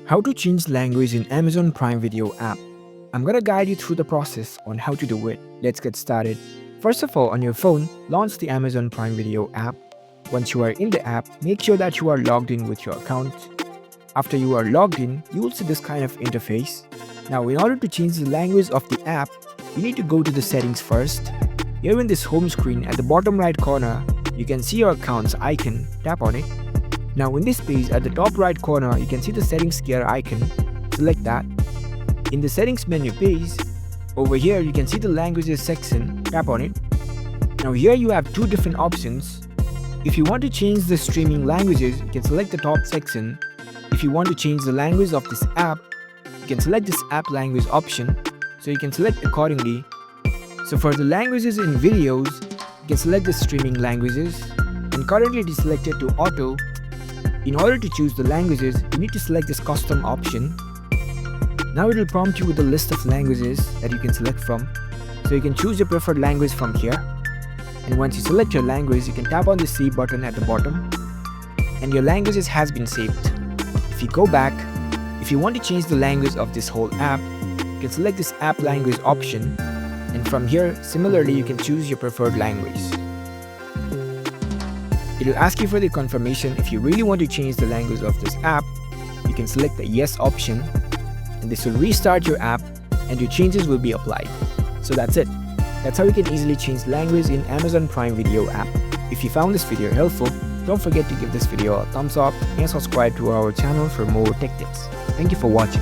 How to change language in Amazon Prime Video app. I'm gonna guide you through the process on how to do it. Let's get started. First of all, on your phone, launch the Amazon Prime Video app. Once you are in the app, make sure that you are logged in with your account. After you are logged in, you will see this kind of interface. Now, in order to change the language of the app, you need to go to the settings first. Here in this home screen, at the bottom right corner, you can see your account's icon. Tap on it. Now in this page, at the top right corner, you can see the settings gear icon. Select that. In the settings menu page, over here you can see the languages section. Tap on it. Now here you have two different options. If you want to change the streaming languages, you can select the top section. If you want to change the language of this app, you can select this app language option. So you can select accordingly. So for the languages in videos, you can select the streaming languages, and currently it is selected to auto. In order to choose the languages, you need to select this custom option. Now it will prompt you with a list of languages that you can select from. So you can choose your preferred language from here. And once you select your language, you can tap on the save button at the bottom. And your languages has been saved. If you go back, if you want to change the language of this whole app, you can select this app language option. And from here, similarly, you can choose your preferred language. It will ask you for the confirmation. If you really want to change the language of this app, you can select the yes option, and this will restart your app and your changes will be applied. So that's it. That's how you can easily change language in Amazon Prime Video app. If you found this video helpful, don't forget to give this video a thumbs up and subscribe to our channel for more tech tips. Thank you for watching.